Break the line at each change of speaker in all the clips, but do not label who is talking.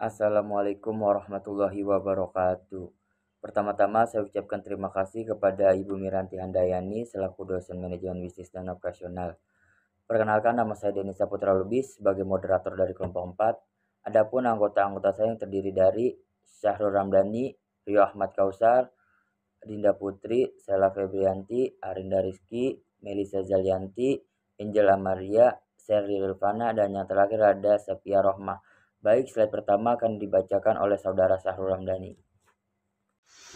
Assalamualaikum warahmatullahi wabarakatuh. Pertama-tama saya ucapkan terima kasih kepada Ibu Miranti Handayani selaku dosen manajemen bisnis dan operasional. Perkenalkan, nama saya Denny Saputra Lubis sebagai moderator dari kelompok 4. Adapun anggota-anggota saya yang terdiri dari Syahrul Ramdhani, Rio Ahmad Kausar, Dinda Putri, Sela Febrianti, Arinda Rizky, Melisa Zalianti, Angel Amaria, Sheryl Rifana, dan yang terakhir ada Sepia Rohmah. Baik, slide pertama akan dibacakan oleh saudara Syahrul Ramdhani.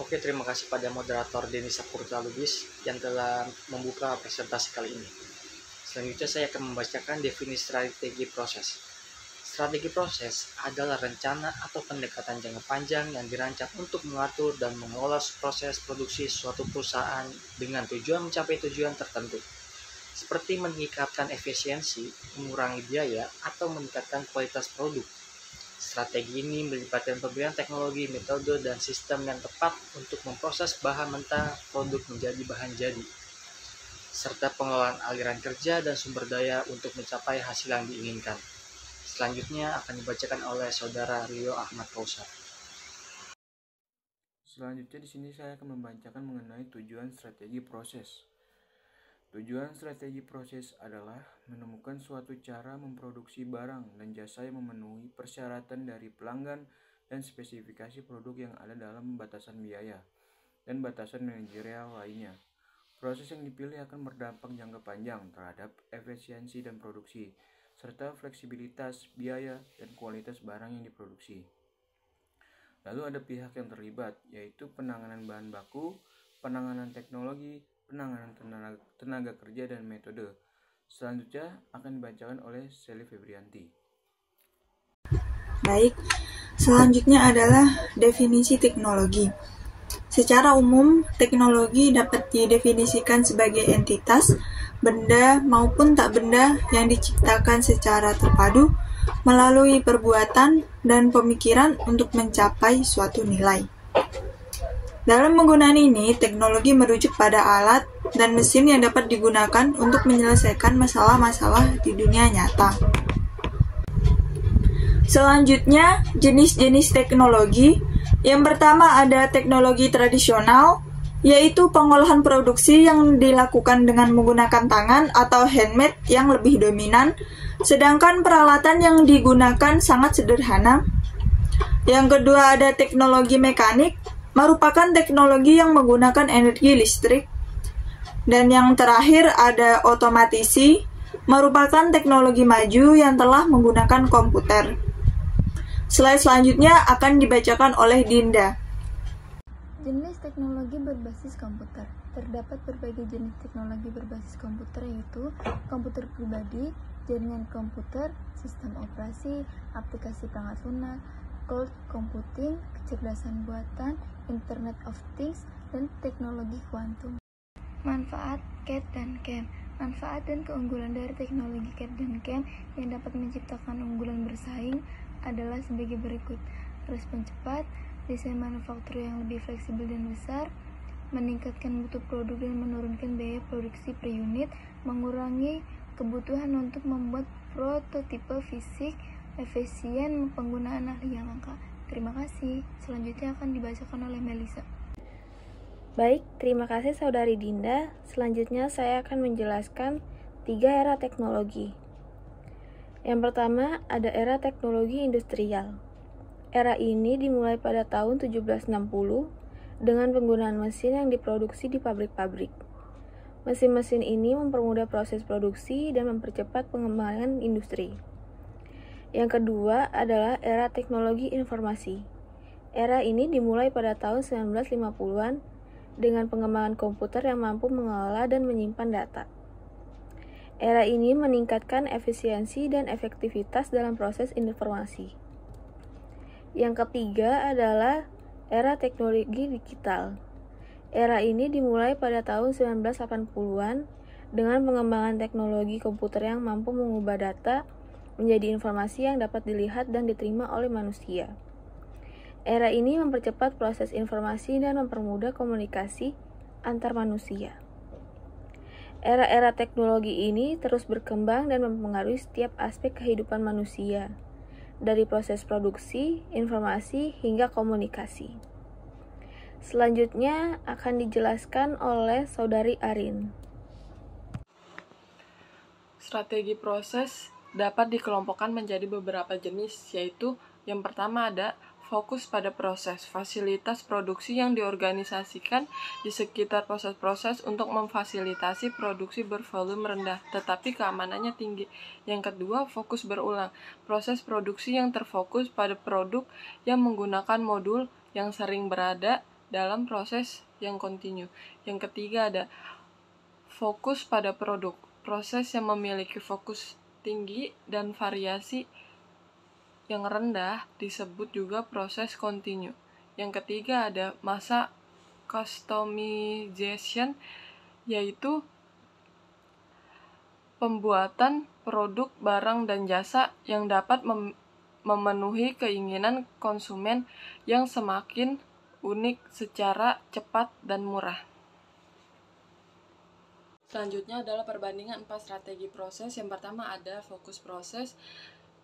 Oke, terima kasih pada moderator Denny Saputra Lubis yang telah membuka presentasi kali ini. Selanjutnya saya akan membacakan definisi strategi proses. Strategi proses adalah rencana atau pendekatan jangka panjang yang dirancang untuk mengatur dan mengelola proses produksi suatu perusahaan dengan tujuan mencapai tujuan tertentu, seperti meningkatkan efisiensi, mengurangi biaya, atau meningkatkan kualitas produk. Strategi ini melibatkan pemberian teknologi, metode, dan sistem yang tepat untuk memproses bahan mentah produk menjadi bahan jadi, serta pengelolaan aliran kerja dan sumber daya untuk mencapai hasil yang diinginkan. Selanjutnya akan dibacakan oleh saudara Rio Ahmad Kausar.
Selanjutnya di sini saya akan membacakan mengenai tujuan strategi proses. Tujuan strategi proses adalah menemukan suatu cara memproduksi barang dan jasa yang memenuhi persyaratan dari pelanggan dan spesifikasi produk yang ada dalam batasan biaya dan batasan manajerial lainnya. Proses yang dipilih akan berdampak jangka panjang terhadap efisiensi dan produksi, serta fleksibilitas, biaya, dan kualitas barang yang diproduksi. Lalu ada pihak yang terlibat, yaitu penanganan bahan baku, penanganan teknologi, penanganan tenaga kerja, dan metode. Selanjutnya akan dibacakan oleh Seli Febrianti.
Baik, selanjutnya adalah definisi teknologi. Secara umum, teknologi dapat didefinisikan sebagai entitas, benda maupun tak benda yang diciptakan secara terpadu melalui perbuatan dan pemikiran untuk mencapai suatu nilai. Dalam penggunaan ini, teknologi merujuk pada alat dan mesin yang dapat digunakan untuk menyelesaikan masalah-masalah di dunia nyata. Selanjutnya, jenis-jenis teknologi. Yang pertama ada teknologi tradisional, yaitu pengolahan produksi yang dilakukan dengan menggunakan tangan atau handmade yang lebih dominan, sedangkan peralatan yang digunakan sangat sederhana. Yang kedua ada teknologi mekanik, merupakan teknologi yang menggunakan energi listrik. Dan yang terakhir ada otomatisi, merupakan teknologi maju yang telah menggunakan komputer. Slide selanjutnya akan dibacakan oleh Dinda.
Jenis teknologi berbasis komputer. Terdapat berbagai jenis teknologi berbasis komputer, yaitu komputer pribadi, jaringan komputer, sistem operasi, aplikasi perangkat lunak, cloud computing, kecerdasan buatan, Internet of Things, dan teknologi kuantum. Manfaat CAD dan CAM. Manfaat dan keunggulan dari teknologi CAD dan CAM yang dapat menciptakan unggulan bersaing adalah sebagai berikut: respon cepat, desain manufaktur yang lebih fleksibel dan besar, meningkatkan mutu produk dan menurunkan biaya produksi per unit, mengurangi kebutuhan untuk membuat prototipe fisik, efisien penggunaan ahli yang langka. Terima kasih. Selanjutnya akan dibacakan oleh Melisa.
Baik, terima kasih Saudari Dinda. Selanjutnya saya akan menjelaskan 3 era teknologi. Yang pertama, ada era teknologi industrial. Era ini dimulai pada tahun 1760 dengan penggunaan mesin yang diproduksi di pabrik-pabrik. Mesin-mesin ini mempermudah proses produksi dan mempercepat pengembangan industri. Yang kedua adalah era teknologi informasi. Era ini dimulai pada tahun 1950-an dengan pengembangan komputer yang mampu mengelola dan menyimpan data. Era ini meningkatkan efisiensi dan efektivitas dalam proses informasi. Yang ketiga adalah era teknologi digital. Era ini dimulai pada tahun 1980-an dengan pengembangan teknologi komputer yang mampu mengubah data menjadi informasi yang dapat dilihat dan diterima oleh manusia. Era ini mempercepat proses informasi dan mempermudah komunikasi antar manusia. Era-era teknologi ini terus berkembang dan mempengaruhi setiap aspek kehidupan manusia, dari proses produksi, informasi, hingga komunikasi. Selanjutnya akan dijelaskan oleh Saudari Arin.
Strategi proses dapat dikelompokkan menjadi beberapa jenis, yaitu yang pertama ada fokus pada proses, fasilitas produksi yang diorganisasikan di sekitar proses-proses untuk memfasilitasi produksi bervolume rendah, tetapi keamanannya tinggi. Yang kedua, fokus berulang, proses produksi yang terfokus pada produk yang menggunakan modul yang sering berada dalam proses yang kontinu. Yang ketiga ada fokus pada produk, proses yang memiliki fokus tinggi dan variasi yang rendah disebut juga proses kontinu. Yang ketiga ada masa customization, yaitu pembuatan produk, barang, dan jasa yang dapat memenuhi keinginan konsumen yang semakin unik secara cepat dan murah. Selanjutnya adalah perbandingan 4 strategi proses. Yang pertama ada fokus proses.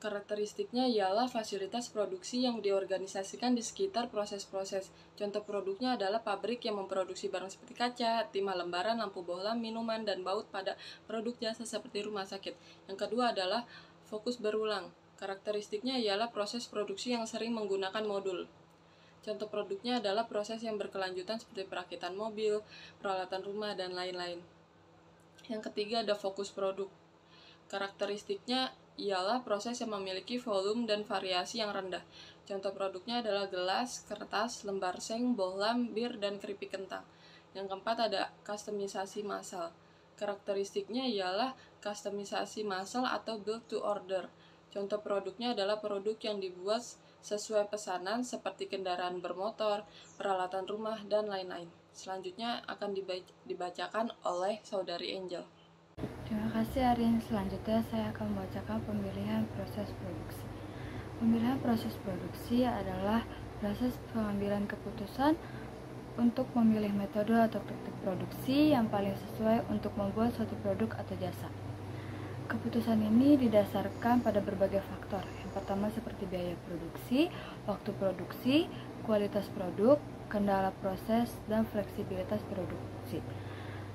Karakteristiknya ialah fasilitas produksi yang diorganisasikan di sekitar proses-proses. Contoh produknya adalah pabrik yang memproduksi barang seperti kaca, timah lembaran, lampu bohlam, minuman, dan baut pada produk jasa seperti rumah sakit. Yang kedua adalah fokus berulang. Karakteristiknya ialah proses produksi yang sering menggunakan modul. Contoh produknya adalah proses yang berkelanjutan seperti perakitan mobil, peralatan rumah, dan lain-lain. Yang ketiga ada fokus produk. Karakteristiknya ialah proses yang memiliki volume dan variasi yang rendah. Contoh produknya adalah gelas, kertas, lembar seng, bohlam, bir, dan keripik kentang. Yang keempat ada kustomisasi massal. Karakteristiknya ialah kustomisasi massal atau build to order. Contoh produknya adalah produk yang dibuat sesuai pesanan seperti kendaraan bermotor, peralatan rumah, dan lain-lain. Selanjutnya akan dibacakan oleh Saudari Angel.
Terima kasih Arin. Selanjutnya saya akan membacakan pemilihan proses produksi. Pemilihan proses produksi adalah proses pengambilan keputusan untuk memilih metode atau teknik produksi yang paling sesuai untuk membuat suatu produk atau jasa. Keputusan ini didasarkan pada berbagai faktor. Yang pertama seperti biaya produksi, waktu produksi, kualitas produk, kendala proses, dan fleksibilitas produksi.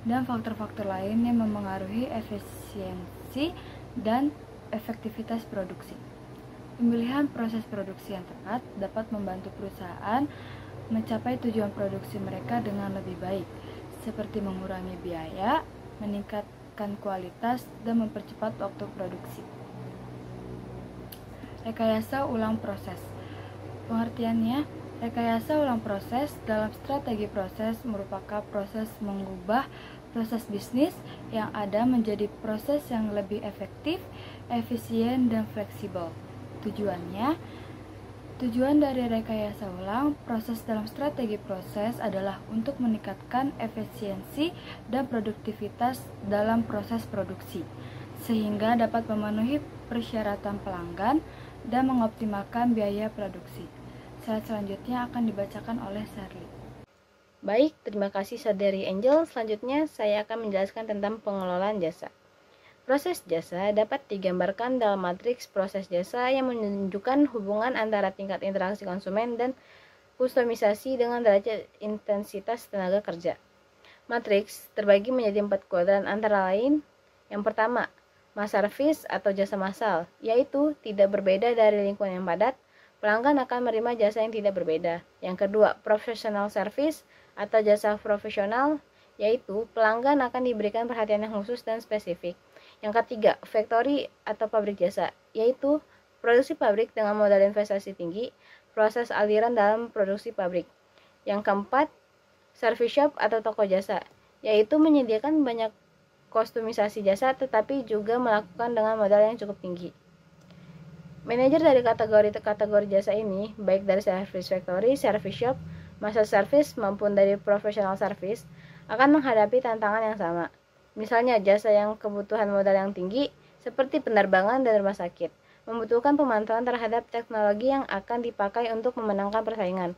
Dan faktor-faktor lain yang memengaruhi efisiensi dan efektivitas produksi. Pemilihan proses produksi yang tepat dapat membantu perusahaan mencapai tujuan produksi mereka dengan lebih baik, seperti mengurangi biaya, meningkatkan kualitas, dan mempercepat waktu produksi. Rekayasa ulang proses. Pengertiannya, rekayasa ulang proses dalam strategi proses merupakan proses mengubah proses bisnis yang ada menjadi proses yang lebih efektif, efisien, dan fleksibel. Tujuan dari rekayasa ulang proses dalam strategi proses adalah untuk meningkatkan efisiensi dan produktivitas dalam proses produksi, sehingga dapat memenuhi persyaratan pelanggan dan mengoptimalkan biaya produksi. Slide selanjutnya akan dibacakan oleh Shirley.
Baik, terima kasih Saudari Angel. Selanjutnya saya akan menjelaskan tentang pengelolaan jasa. Proses jasa dapat digambarkan dalam matriks proses jasa yang menunjukkan hubungan antara tingkat interaksi konsumen dan kustomisasi dengan derajat intensitas tenaga kerja. Matriks terbagi menjadi 4 kuadran antara lain. Yang pertama, mass service atau jasa massal, yaitu tidak berbeda dari lingkungan yang padat, pelanggan akan menerima jasa yang tidak berbeda. Yang kedua, professional service atau jasa profesional, yaitu pelanggan akan diberikan perhatian yang khusus dan spesifik. Yang ketiga, factory atau pabrik jasa, yaitu produksi pabrik dengan modal investasi tinggi, proses aliran dalam produksi pabrik. Yang keempat, service shop atau toko jasa, yaitu menyediakan banyak kostumisasi jasa tetapi juga melakukan dengan modal yang cukup tinggi. Manajer dari kategori jasa ini, baik dari service factory, service shop, masa service maupun dari professional service, akan menghadapi tantangan yang sama. Misalnya jasa yang kebutuhan modal yang tinggi, seperti penerbangan dan rumah sakit, membutuhkan pemantauan terhadap teknologi yang akan dipakai untuk memenangkan persaingan.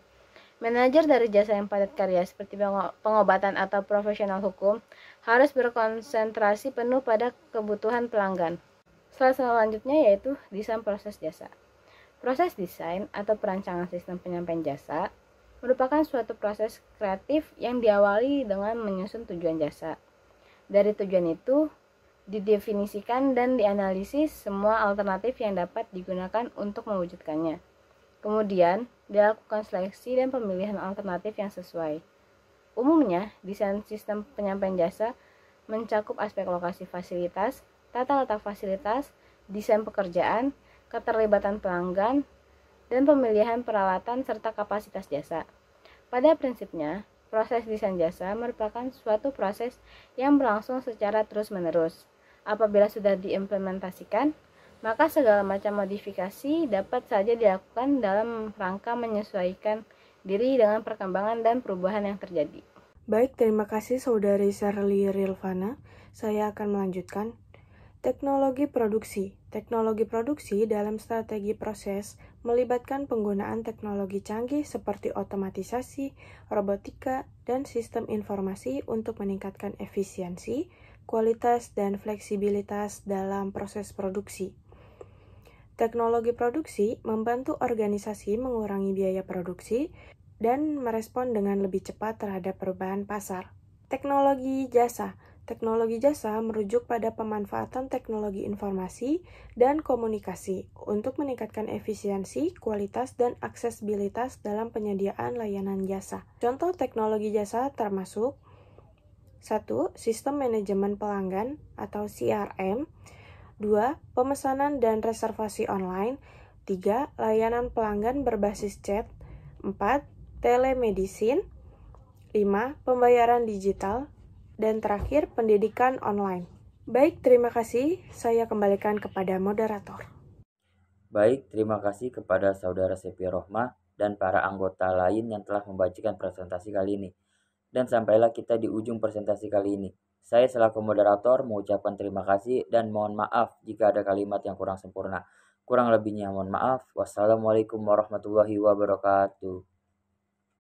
Manajer dari jasa yang padat karya seperti pengobatan atau profesional hukum harus berkonsentrasi penuh pada kebutuhan pelanggan. Slide selanjutnya yaitu desain proses jasa. Proses desain atau perancangan sistem penyampaian jasa merupakan suatu proses kreatif yang diawali dengan menyusun tujuan jasa. Dari tujuan itu, didefinisikan dan dianalisis semua alternatif yang dapat digunakan untuk mewujudkannya. Kemudian, dilakukan seleksi dan pemilihan alternatif yang sesuai. Umumnya, desain sistem penyampaian jasa mencakup aspek lokasi fasilitas, tata letak fasilitas, desain pekerjaan, keterlibatan pelanggan, dan pemilihan peralatan serta kapasitas jasa. Pada prinsipnya, proses desain jasa merupakan suatu proses yang berlangsung secara terus-menerus. Apabila sudah diimplementasikan, maka segala macam modifikasi dapat saja dilakukan dalam rangka menyesuaikan diri dengan perkembangan dan perubahan yang terjadi.
Baik, terima kasih Saudari Sherly Rilvana. Saya akan melanjutkan. Teknologi produksi. Teknologi produksi dalam strategi proses melibatkan penggunaan teknologi canggih seperti otomatisasi, robotika, dan sistem informasi untuk meningkatkan efisiensi, kualitas, dan fleksibilitas dalam proses produksi. Teknologi produksi membantu organisasi mengurangi biaya produksi dan merespon dengan lebih cepat terhadap perubahan pasar. Teknologi jasa. Teknologi jasa merujuk pada pemanfaatan teknologi informasi dan komunikasi untuk meningkatkan efisiensi, kualitas, dan aksesibilitas dalam penyediaan layanan jasa. Contoh teknologi jasa termasuk 1. Sistem manajemen pelanggan atau CRM. 2. Pemesanan dan reservasi online. 3. Layanan pelanggan berbasis chat. 4. Telemedicine. 5. Pembayaran digital. Dan terakhir, pendidikan online. Baik, terima kasih. Saya kembalikan kepada moderator.
Baik, terima kasih kepada Saudara Sepi Rohmah dan para anggota lain yang telah membagikan presentasi kali ini. Dan sampailah kita di ujung presentasi kali ini. Saya selaku moderator mengucapkan terima kasih dan mohon maaf jika ada kalimat yang kurang sempurna. Kurang lebihnya mohon maaf. Wassalamualaikum warahmatullahi wabarakatuh.